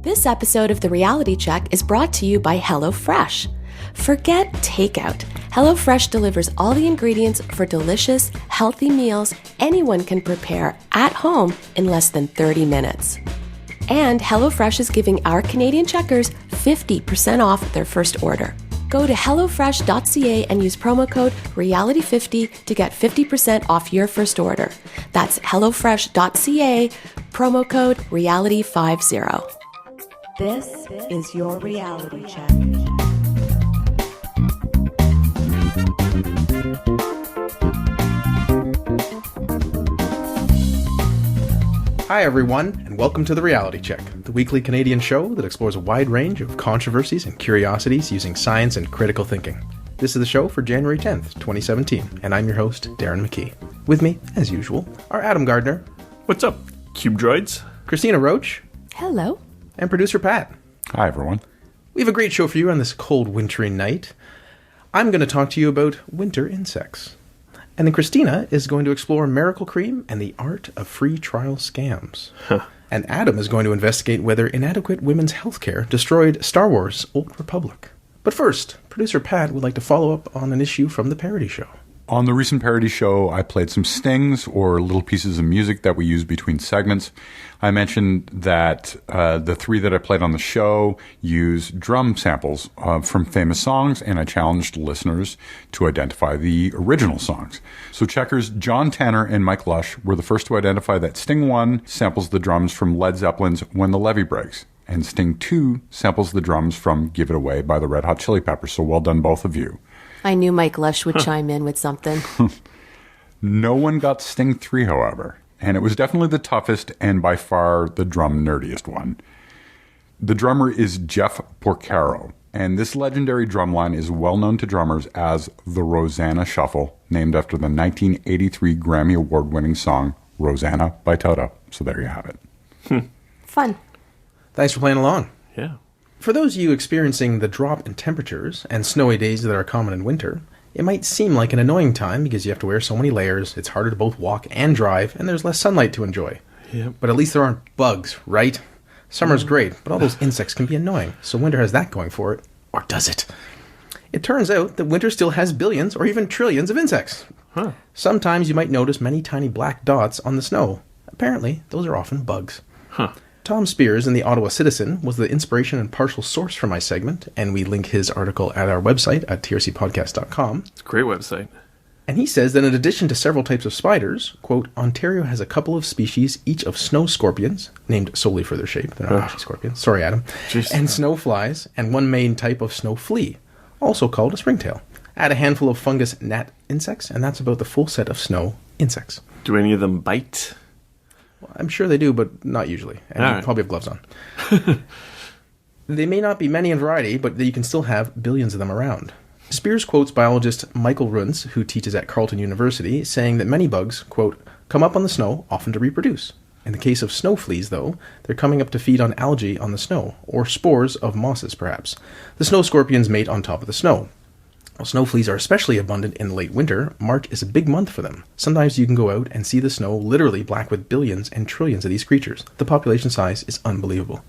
This episode of The Reality Check is brought to you by HelloFresh. Forget takeout. HelloFresh delivers all the ingredients for delicious, healthy meals anyone can prepare at home in less than 30 minutes. And HelloFresh is giving our Canadian checkers 50% off their first order. Go to hellofresh.ca and use promo code REALITY50 to get 50% off your first order. That's hellofresh.ca, promo code REALITY50. This is your reality check. Hi everyone, and welcome to The Reality Check, the weekly Canadian show that explores a wide range of controversies and curiosities using science and critical thinking. This is the show for January 10th, 2017, and I'm your host, Darren McKee. With me, as usual, are Adam Gardner. What's up, Cube Droids? Cristina Roach. Hello. And producer Pat. Hi everyone. We have a great show for you on this cold, wintry night. I'm going to talk to you about winter insects. And then Cristina is going to explore Miracle Cream and the art of free trial scams. And Adam is going to investigate whether inadequate women's healthcare destroyed Star Wars Old Republic. But first, producer Pat would like to follow up on an issue from the parody show. On the recent parody show, I played some stings or little pieces of music that we use between segments. I mentioned that the three that I played on the show use drum samples from famous songs, and I challenged listeners to identify the original songs. So checkers John Tanner and Mike Lush were the first to identify that Sting 1 samples the drums from Led Zeppelin's When the Levee Breaks, and Sting 2 samples the drums from Give It Away by the Red Hot Chili Peppers. So well done, both of you. I knew Mike Lush would chime in with something. No one got Sting 3, however, and it was definitely the toughest and by far the drum nerdiest one. The drummer is Jeff Porcaro, and this legendary drum line is well known to drummers as the Rosanna Shuffle, named after the 1983 Grammy Award-winning song Rosanna by Toto. So there you have it. Fun. Thanks for playing along. Yeah. For those of you experiencing the drop in temperatures and snowy days that are common in winter, it might seem like an annoying time because you have to wear so many layers, it's harder to both walk and drive, and there's less sunlight to enjoy. Yep. But at least there aren't bugs, right? Summer's great, but all those insects can be annoying, so winter has that going for it. Or does it? It turns out that winter still has billions or even trillions of insects. Huh. Sometimes you might notice many tiny black dots on the snow. Apparently, those are often bugs. Huh. Tom Spears in the Ottawa Citizen was the inspiration and partial source for my segment, and we link his article at our website at trcpodcast.com. It's a great website. And he says that in addition to several types of spiders, quote, Ontario has a couple of species, each of snow scorpions, named solely for their shape, they're not actually scorpions, sorry Adam, Jeez. and snow flies, and one main type of snow flea, also called a springtail. Add a handful of fungus gnat insects, and that's about the full set of snow insects. Do any of them bite? I'm sure they do, but not usually. And you probably have gloves on. They may not be many in variety, but you can still have billions of them around. Spears quotes biologist Michael Runz, who teaches at Carleton University, saying that many bugs, quote, come up on the snow, often to reproduce. In the case of snow fleas, though, they're coming up to feed on algae on the snow, or spores of mosses, perhaps. The snow scorpions mate on top of the snow. While snow fleas are especially abundant in late winter, March is a big month for them. Sometimes you can go out and see the snow literally black with billions and trillions of these creatures. The population size is unbelievable.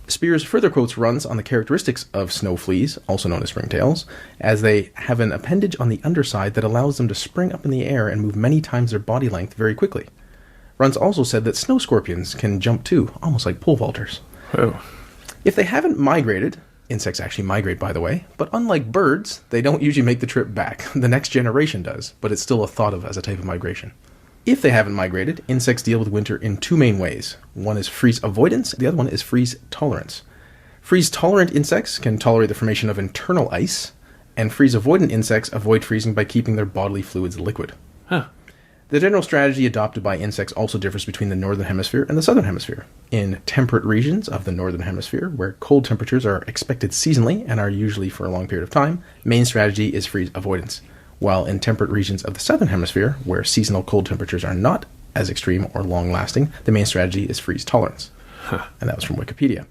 Spears further quotes Runz on the characteristics of snow fleas, also known as springtails, as they have an appendage on the underside that allows them to spring up in the air and move many times their body length very quickly. Runz also said that snow scorpions can jump too, almost like pole vaulters. Oh. If they haven't migrated, insects actually migrate, by the way, but unlike birds, they don't usually make the trip back. The next generation does, but it's still thought of as a type of migration. If they haven't migrated, insects deal with winter in two main ways. One is freeze avoidance, the other one is freeze tolerance. Freeze-tolerant insects can tolerate the formation of internal ice, and freeze-avoidant insects avoid freezing by keeping their bodily fluids liquid. Huh. The general strategy adopted by insects also differs between the northern hemisphere and the southern hemisphere. In temperate regions of the northern hemisphere, where cold temperatures are expected seasonally and are usually for a long period of time, main strategy is freeze avoidance. While in temperate regions of the southern hemisphere, where seasonal cold temperatures are not as extreme or long-lasting, the main strategy is freeze tolerance. And that was from Wikipedia.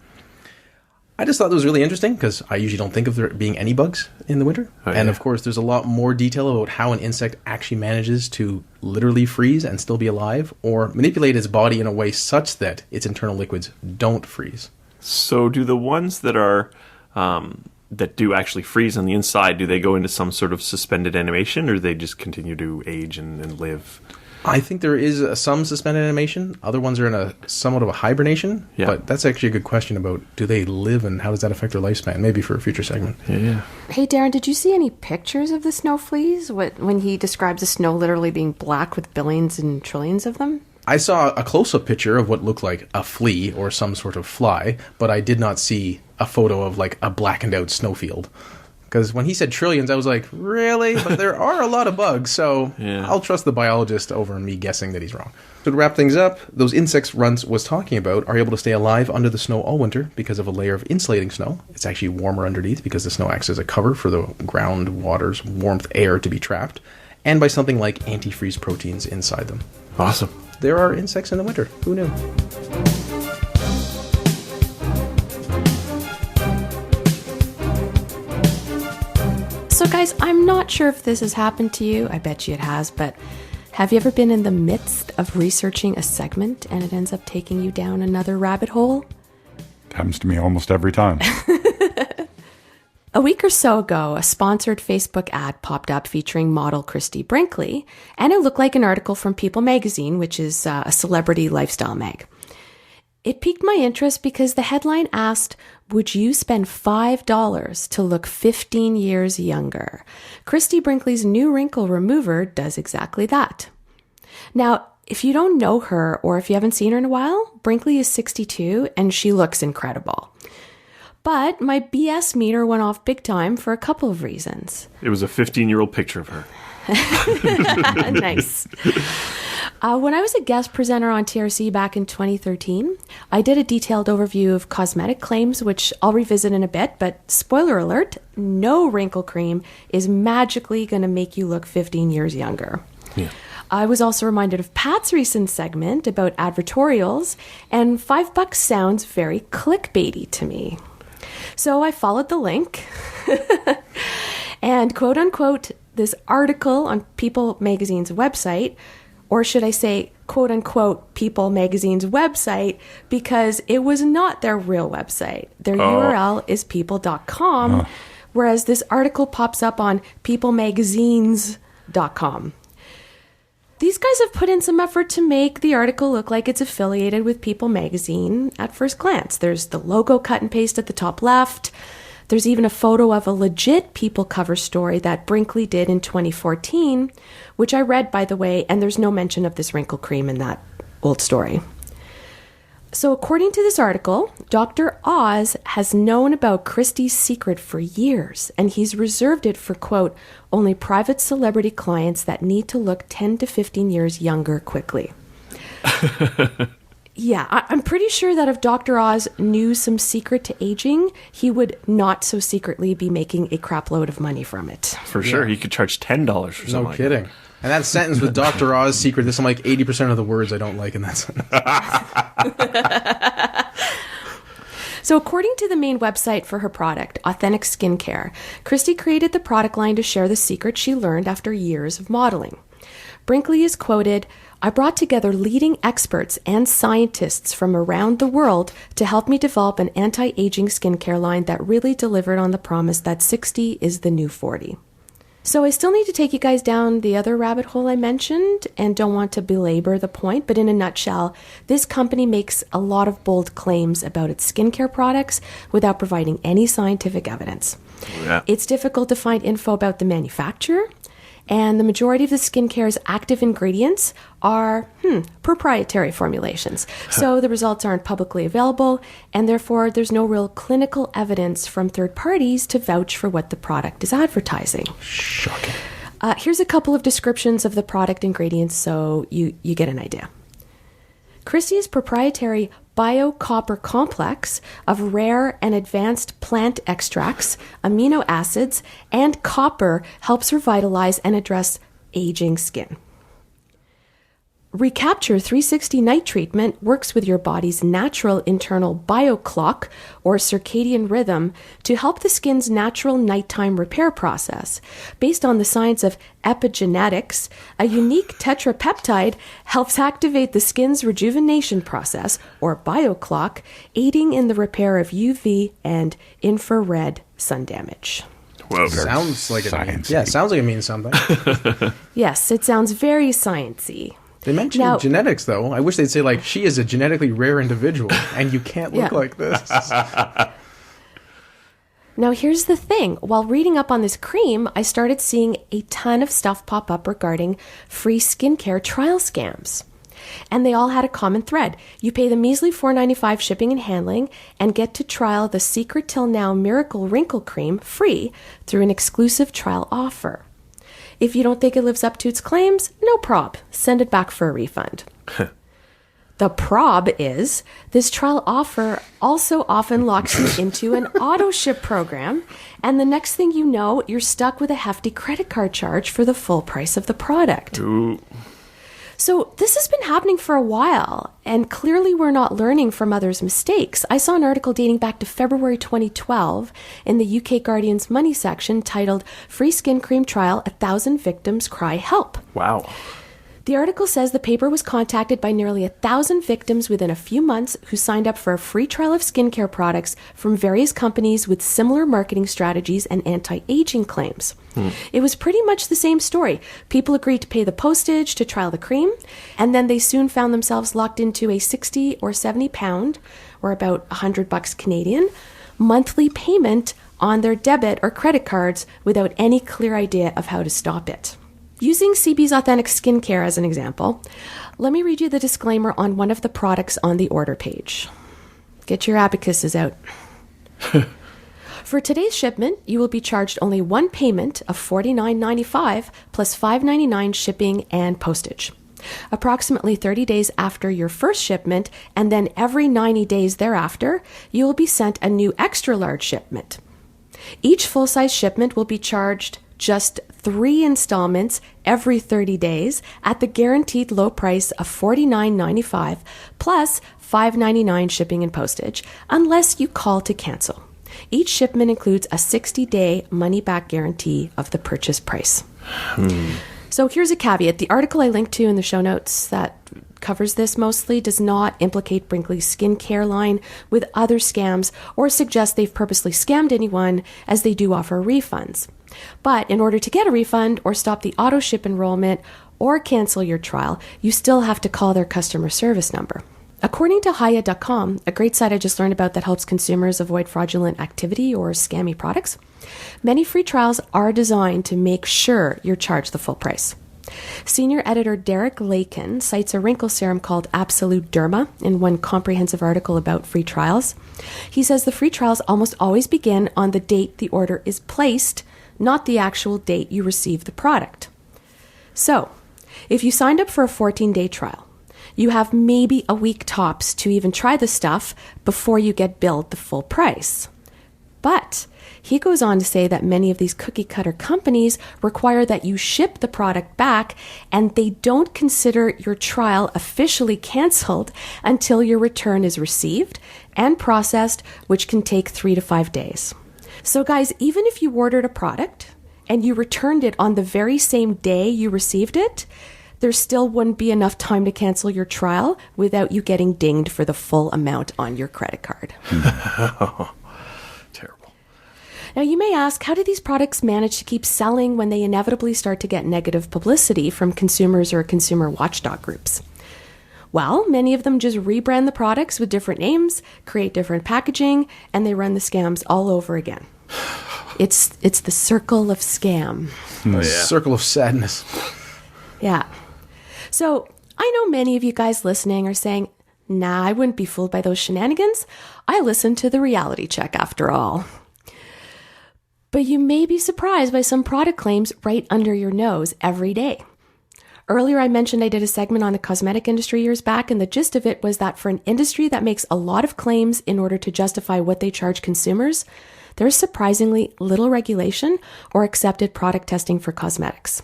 I just thought that was really interesting because I usually don't think of there being any bugs in the winter. Oh, yeah. And of course, there's a lot more detail about how an insect actually manages to literally freeze and still be alive, or manipulate its body in a way such that its internal liquids don't freeze. So do the ones that are that do actually freeze on the inside, do they go into some sort of suspended animation, or do they just continue to age and live? I think there is some suspended animation. Other ones are in a somewhat of a hibernation. Yeah. But that's actually a good question about, do they live and how does that affect their lifespan? Maybe for a future segment. Yeah. Hey, Darren, did you see any pictures of the snow fleas when he describes the snow literally being black with billions and trillions of them? I saw a close-up picture of what looked like a flea or some sort of fly, but I did not see a photo of like a blackened-out snowfield. Because when he said trillions, I was like, really? But there are a lot of bugs, so I'll trust the biologist over me guessing that he's wrong. So to wrap things up, those insects Runts was talking about are able to stay alive under the snow all winter because of a layer of insulating snow. It's actually warmer underneath because the snow acts as a cover for the groundwater's warmth air to be trapped, and by something like antifreeze proteins inside them. Awesome. There are insects in the winter. Who knew? So guys, I'm not sure if this has happened to you. I bet you it has, but have you ever been in the midst of researching a segment and it ends up taking you down another rabbit hole? It happens to me almost every time. A week or so ago, a sponsored Facebook ad popped up featuring model Christy Brinkley, and it looked like an article from People magazine, which is a celebrity lifestyle mag. It piqued my interest because the headline asked, would you spend $5 to look 15 years younger? Christy Brinkley's new wrinkle remover does exactly that. Now, if you don't know her or if you haven't seen her in a while, Brinkley is 62 and she looks incredible. But my BS meter went off big time for a couple of reasons. It was a 15-year-old picture of her. Nice. When I was a guest presenter on TRC back in 2013, I did a detailed overview of cosmetic claims, which I'll revisit in a bit, but spoiler alert, no wrinkle cream is magically going to make you look 15 years younger. Yeah. I was also reminded of Pat's recent segment about advertorials, and $5 sounds very clickbaity to me. So I followed the link and quote unquote, this article on People magazine's website, or should I say quote unquote People magazine's website, because it was not their real website. Their URL is people.com, whereas this article pops up on peoplemagazines.com. These guys have put in some effort to make the article look like it's affiliated with People magazine at first glance. There's the logo cut and paste at the top left. There's even a photo of a legit People cover story that Brinkley did in 2014, which I read, by the way, and there's no mention of this wrinkle cream in that old story. So according to this article, Dr. Oz has known about Christie's secret for years, and he's reserved it for, quote, only private celebrity clients that need to look 10 to 15 years younger quickly. Yeah, I'm pretty sure that if Dr. Oz knew some secret to aging, he would not so secretly be making a crap load of money from it. For sure. He could charge $10 for something. No kidding. Like that. And that sentence with Dr. Oz secret, there's some like 80% of the words I don't like in that sentence. So according to the main website for her product, Authentic Skincare, Christy created the product line to share the secret she learned after years of modeling. Brinkley is quoted, I brought together leading experts and scientists from around the world to help me develop an anti-aging skincare line that really delivered on the promise that 60 is the new 40. So I still need to take you guys down the other rabbit hole I mentioned and don't want to belabor the point, but in a nutshell, this company makes a lot of bold claims about its skincare products without providing any scientific evidence. Yeah. It's difficult to find info about the manufacturer, and the majority of the skincare's active ingredients are proprietary formulations. So the results aren't publicly available, and therefore there's no real clinical evidence from third parties to vouch for what the product is advertising. Shocking. Here's a couple of descriptions of the product ingredients so you get an idea. Christie's proprietary biocopper complex of rare and advanced plant extracts, amino acids, and copper helps revitalize and address aging skin. Recapture 360 night treatment works with your body's natural internal bioclock or circadian rhythm to help the skin's natural nighttime repair process. Based on the science of epigenetics, a unique tetrapeptide helps activate the skin's rejuvenation process or bioclock, aiding in the repair of UV and infrared sun damage. Whoa. Sounds like Sciencey. sounds like it means something. Yes, it sounds very sciencey. They mentioned Now- genetics, though. I wish they'd say, like, she is a genetically rare individual, and you can't look Yeah. like this. Now, here's the thing. While reading up on this cream, I started seeing a ton of stuff pop up regarding free skincare trial scams. And they all had a common thread. You pay the measly $4.95 shipping and handling and get to trial the Secret Till Now Miracle Wrinkle Cream free through an exclusive trial offer. If you don't think it lives up to its claims, no prob. Send it back for a refund. The prob is this trial offer also often locks you into an auto ship program, and the next thing you know, you're stuck with a hefty credit card charge for the full price of the product. Ooh. So this has been happening for a while, and clearly we're not learning from others' mistakes. I saw an article dating back to February 2012 in the UK Guardian's Money section titled "Free Skin Cream Trial, 1,000 Victims Cry Help." Wow. The article says the paper was contacted by nearly 1,000 victims within a few months who signed up for a free trial of skincare products from various companies with similar marketing strategies and anti-aging claims. It was pretty much the same story. People agreed to pay the postage to trial the cream, and then they soon found themselves locked into a 60 or 70 pound, or about $100 Canadian, monthly payment on their debit or credit cards without any clear idea of how to stop it. Using CB's Authentic Skincare as an example, let me read you the disclaimer on one of the products on the order page. Get your abacuses out. For today's shipment, you will be charged only one payment of $49.95 plus $5.99 shipping and postage. Approximately 30 days after your first shipment, and then every 90 days thereafter, you will be sent a new extra large shipment. Each full-size shipment will be charged just 3 installments every 30 days at the guaranteed low price of $49.95 plus $5.99 shipping and postage, unless you call to cancel. Each shipment includes a 60-day money-back guarantee of the purchase price. So here's a caveat. The article I linked to in the show notes that covers this mostly does not implicate Brinkley's skincare line with other scams or suggest they've purposely scammed anyone, as they do offer refunds. But in order to get a refund or stop the auto ship enrollment or cancel your trial, you still have to call their customer service number. According to Hiya.com, a great site I just learned about that helps consumers avoid fraudulent activity or scammy products, many free trials are designed to make sure you're charged the full price. Senior editor Derek Lakin cites a wrinkle serum called Absolute Derma in one comprehensive article about free trials. He says the free trials almost always begin on the date the order is placed, not the actual date you receive the product. So, if you signed up for a 14-day trial, you have maybe a week tops to even try the stuff before you get billed the full price. But he goes on to say that many of these cookie-cutter companies require that you ship the product back, and they don't consider your trial officially canceled until your return is received and processed, which can take 3 to 5 days. So guys, even if you ordered a product and you returned it on the very same day you received it, there still wouldn't be enough time to cancel your trial without you getting dinged for the full amount on your credit card. Terrible. Now, you may ask, how do these products manage to keep selling when they inevitably start to get negative publicity from consumers or consumer watchdog groups? Well, many of them just rebrand the products with different names, create different packaging, and they run the scams all over again. It's the circle of scam. Circle of sadness. Yeah. So I know many of you guys listening are saying, nah, I wouldn't be fooled by those shenanigans. I listen to the reality check after all. But you may be surprised by some product claims right under your nose every day. Earlier, I mentioned I did a segment on the cosmetic industry years back, and the gist of it was that for an industry that makes a lot of claims in order to justify what they charge consumers, there's surprisingly little regulation or accepted product testing for cosmetics.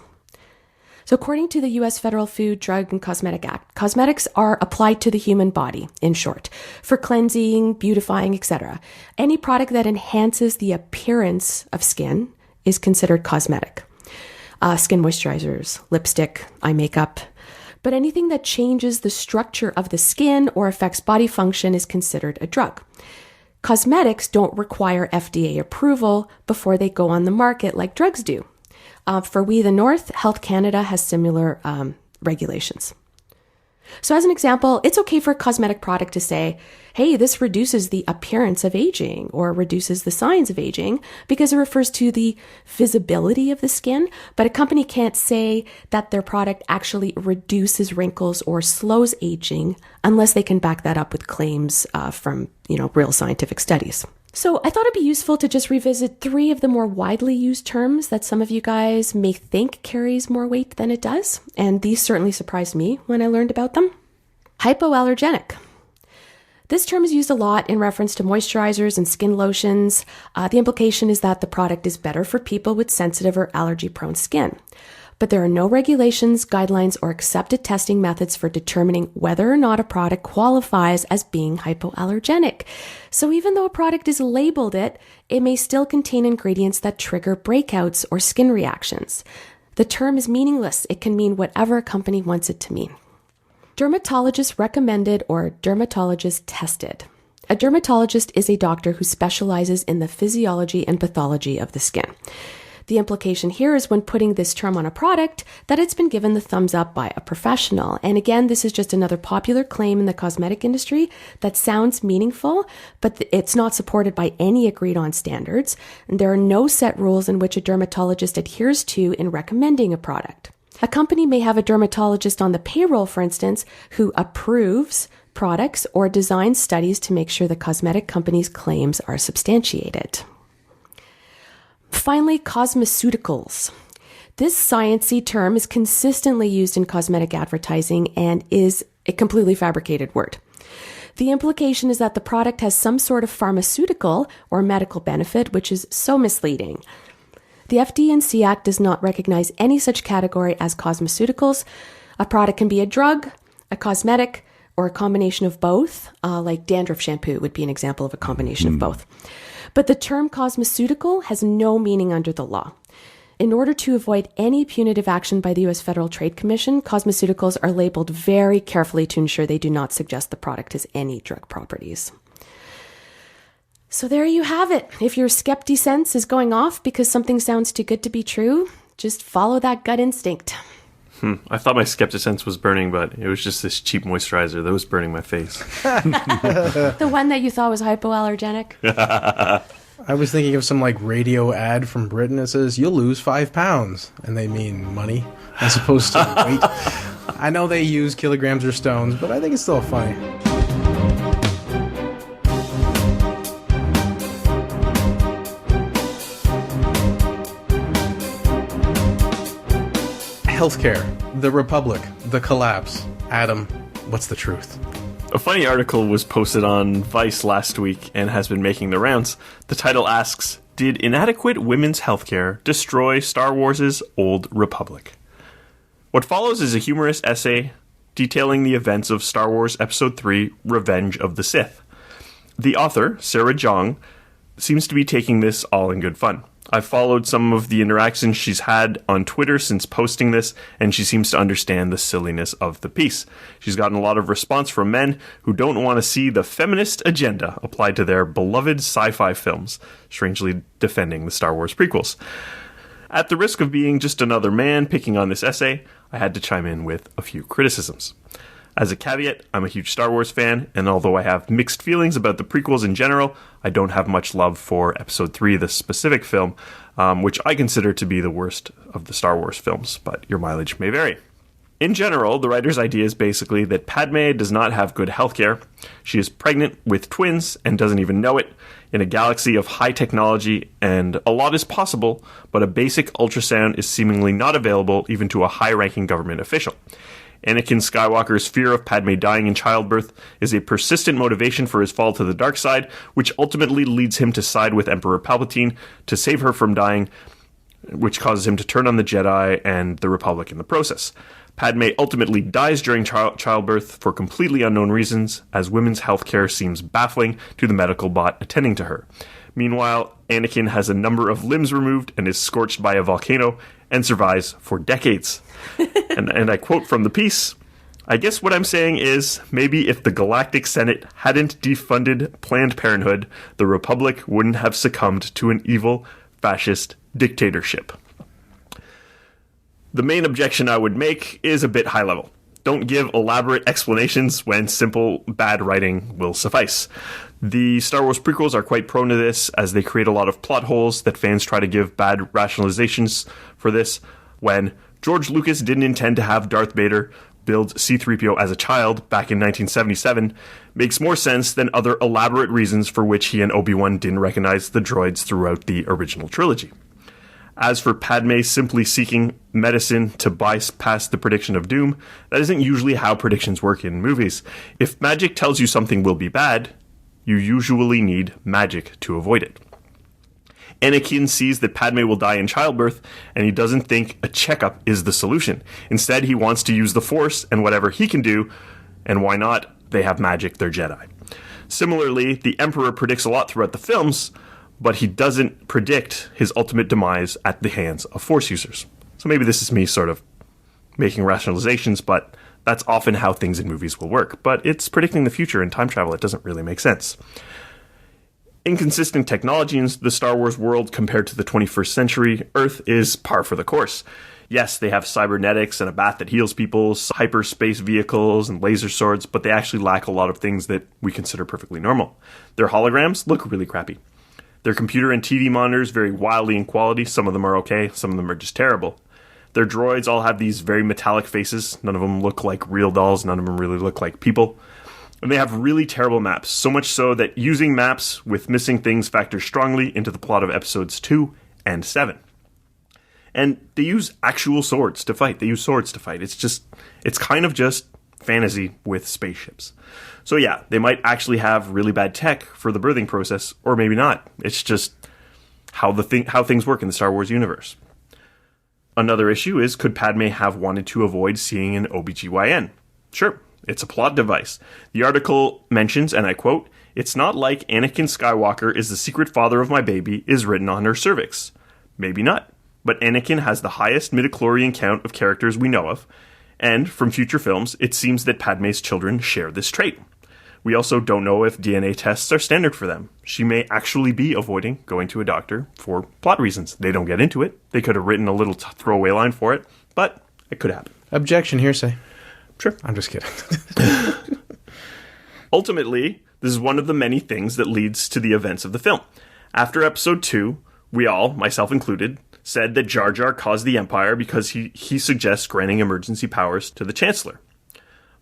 So according to the U.S. Federal Food, Drug, and Cosmetic Act, cosmetics are applied to the human body, in short, for cleansing, beautifying, etc. Any product that enhances the appearance of skin is considered cosmetic. Skin moisturizers, lipstick, eye makeup. But anything that changes the structure of the skin or affects body function is considered a drug. Cosmetics don't require FDA approval before they go on the market like drugs do. For we, the North, Health Canada has similar regulations. So as an example, it's okay for a cosmetic product to say, hey, this reduces the appearance of aging or reduces the signs of aging because it refers to the visibility of the skin. But a company can't say that their product actually reduces wrinkles or slows aging unless they can back that up with claims from, real scientific studies. So I thought it'd be useful to just revisit 3 of the more widely used terms that some of you guys may think carries more weight than it does. And these certainly surprised me when I learned about them. Hypoallergenic. This term is used a lot in reference to moisturizers and skin lotions. The implication is that the product is better for people with sensitive or allergy-prone skin. But there are no regulations, guidelines, or accepted testing methods for determining whether or not a product qualifies as being hypoallergenic. So even though a product is labeled it may still contain ingredients that trigger breakouts or skin reactions. The term is meaningless. It can mean whatever a company wants it to mean. Dermatologist recommended or dermatologist tested. A dermatologist is a doctor who specializes in the physiology and pathology of the skin. The implication here is when putting this term on a product that it's been given the thumbs up by a professional. And again, this is just another popular claim in the cosmetic industry that sounds meaningful, but it's not supported by any agreed on standards. And there are no set rules in which a dermatologist adheres to in recommending a product. A company may have a dermatologist on the payroll, for instance, who approves products or designs studies to make sure the cosmetic company's claims are substantiated. Finally, cosmeceuticals. This science-y term is consistently used in cosmetic advertising and is a completely fabricated word. The implication is that the product has some sort of pharmaceutical or medical benefit, which is so misleading. The FD&C Act does not recognize any such category as cosmeceuticals. A product can be a drug, a cosmetic, or a combination of both, like dandruff shampoo would be an example of a combination of both. But the term cosmeceutical has no meaning under the law. In order to avoid any punitive action by the U.S. Federal Trade Commission, cosmeceuticals are labeled very carefully to ensure they do not suggest the product has any drug properties. So there you have it. If your skeptic sense is going off because something sounds too good to be true, just follow that gut instinct. I thought my skeptic sense was burning, but it was just this cheap moisturizer that was burning my face. The one that you thought was hypoallergenic? I was thinking of some radio ad from Britain that says, you'll lose 5 pounds. And they mean money as opposed to weight. I know they use kilograms or stones, but I think it's still funny. Healthcare, the Republic, the collapse. Adam, what's the truth? A funny article was posted on Vice last week and has been making the rounds. The title asks, did inadequate women's healthcare destroy Star Wars' old Republic? What follows is a humorous essay detailing the events of Star Wars Episode 3, Revenge of the Sith. The author, Sarah Jong, seems to be taking this all in good fun. I've followed some of the interactions she's had on Twitter since posting this, and she seems to understand the silliness of the piece. She's gotten a lot of response from men who don't want to see the feminist agenda applied to their beloved sci-fi films, strangely defending the Star Wars prequels. At the risk of being just another man picking on this essay, I had to chime in with a few criticisms. As a caveat, I'm a huge Star Wars fan, and although I have mixed feelings about the prequels in general, I don't have much love for Episode 3, the specific film, which I consider to be the worst of the Star Wars films, but your mileage may vary. In general, the writer's idea is basically that Padme does not have good healthcare. She is pregnant with twins and doesn't even know it, in a galaxy of high technology, and a lot is possible, but a basic ultrasound is seemingly not available even to a high-ranking government official. Anakin Skywalker's fear of Padme dying in childbirth is a persistent motivation for his fall to the dark side, which ultimately leads him to side with Emperor Palpatine to save her from dying. which causes him to turn on the Jedi and the Republic in the process. Padme ultimately dies during childbirth for completely unknown reasons, as women's healthcare seems baffling to the medical bot attending to her. Meanwhile, Anakin has a number of limbs removed and is scorched by a volcano and survives for decades. and I quote from the piece, "I guess what I'm saying is, maybe if the Galactic Senate hadn't defunded Planned Parenthood, the Republic wouldn't have succumbed to an evil, fascist dictatorship." The main objection I would make is a bit high level. Don't give elaborate explanations when simple, bad writing will suffice. The Star Wars prequels are quite prone to this, as they create a lot of plot holes that fans try to give bad rationalizations for this, when George Lucas didn't intend to have Darth Vader build C-3PO as a child back in 1977 makes more sense than other elaborate reasons for which he and Obi-Wan didn't recognize the droids throughout the original trilogy. As for Padme simply seeking medicine to bypass the prediction of doom, that isn't usually how predictions work in movies. If magic tells you something will be bad, you usually need magic to avoid it. Anakin sees that Padme will die in childbirth, and he doesn't think a checkup is the solution. Instead, he wants to use the Force and whatever he can do, and why not? They have magic, they're Jedi. Similarly, the Emperor predicts a lot throughout the films, but he doesn't predict his ultimate demise at the hands of Force users. So maybe this is me sort of making rationalizations, but that's often how things in movies will work. But it's predicting the future in time travel. It doesn't really make sense. Inconsistent technology in the Star Wars world compared to the 21st century Earth is par for the course. Yes, they have cybernetics and a bat that heals people, hyperspace vehicles and laser swords, but they actually lack a lot of things that we consider perfectly normal. Their holograms look really crappy. Their computer and TV monitors vary wildly in quality. Some of them are okay, some of them are just terrible. Their droids all have these very metallic faces. None of them look like real dolls. None of them really look like people. And they have really terrible maps, so much so that using maps with missing things factors strongly into the plot of episodes 2 and 7. And they use actual swords to fight. It's kind of just fantasy with spaceships. So yeah, they might actually have really bad tech for the birthing process, or maybe not. It's just how things work in the Star Wars universe. Another issue is, could Padme have wanted to avoid seeing an OBGYN? Sure, it's a plot device. The article mentions, and I quote, "It's not like Anakin Skywalker is the secret father of my baby is written on her cervix." Maybe not, but Anakin has the highest midichlorian count of characters we know of, and from future films, it seems that Padme's children share this trait. We also don't know if DNA tests are standard for them. She may actually be avoiding going to a doctor for plot reasons. They don't get into it. They could have written a little throwaway line for it, but it could happen. Objection, hearsay. Sure. I'm just kidding. Ultimately, this is one of the many things that leads to the events of the film. After episode 2, we all, myself included, said that Jar Jar caused the Empire because he suggests granting emergency powers to the Chancellor.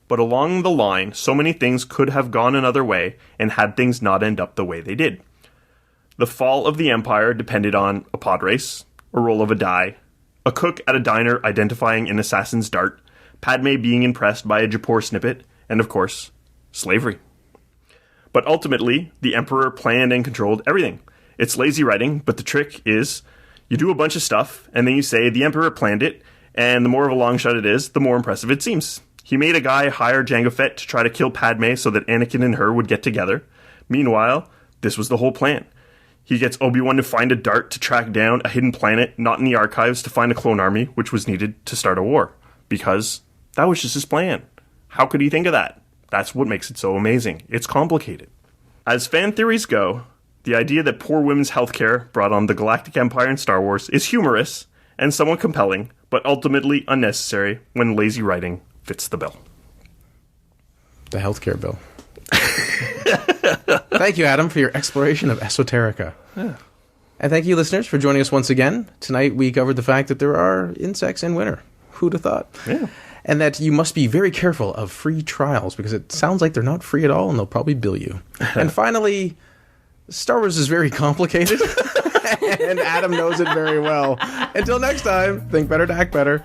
But along the line, so many things could have gone another way, and had things not end up the way they did. The fall of the Empire depended on a pod race, a roll of a die, a cook at a diner identifying an assassin's dart, Padme being impressed by a Japor snippet, and of course, slavery. But ultimately, the Emperor planned and controlled everything. It's lazy writing, but the trick is, you do a bunch of stuff, and then you say the Emperor planned it, and the more of a long shot it is, the more impressive it seems. He made a guy hire Jango Fett to try to kill Padme so that Anakin and her would get together. Meanwhile, this was the whole plan. He gets Obi-Wan to find a dart to track down a hidden planet not in the archives to find a clone army, which was needed to start a war. Because that was just his plan. How could he think of that? That's what makes it so amazing. It's complicated. As fan theories go, the idea that poor women's healthcare brought on the Galactic Empire in Star Wars is humorous and somewhat compelling, but ultimately unnecessary when lazy writing fits the bill. The healthcare bill. Thank you, Adam, for your exploration of esoterica. Yeah. And thank you, listeners, for joining us once again. Tonight we covered the fact that there are insects in winter. Who'd have thought? Yeah. And that you must be very careful of free trials, because it sounds like they're not free at all, and they'll probably bill you. And finally, Star Wars is very complicated, and Adam knows it very well. Until next time, think better to act better.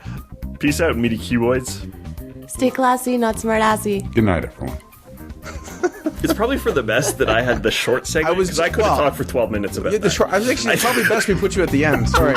Peace out, meaty cuboids. Stay classy, not smart-assy. Good night, everyone. It's probably for the best that I had the short segment, because I could have talked for 12 minutes about that. I was actually probably best we put you at the end. Sorry.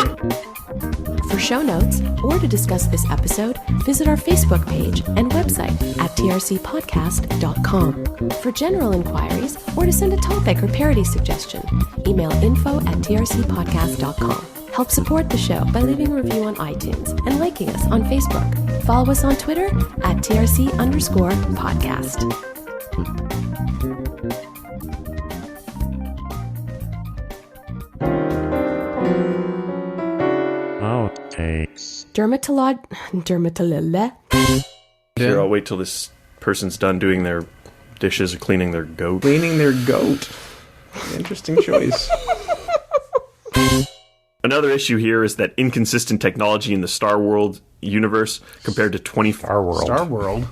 For show notes or to discuss this episode, visit our Facebook page and website at trcpodcast.com. For general inquiries or to send a topic or parody suggestion, email info@trcpodcast.com. Help support the show by leaving a review on iTunes and liking us on Facebook. Follow us on Twitter at TRC_podcast. Dermatolog. Here, I'll wait till this person's done doing their dishes or cleaning their goat. Cleaning their goat. Interesting choice. Another issue here is that inconsistent technology in the Star World universe compared to 20... Star World.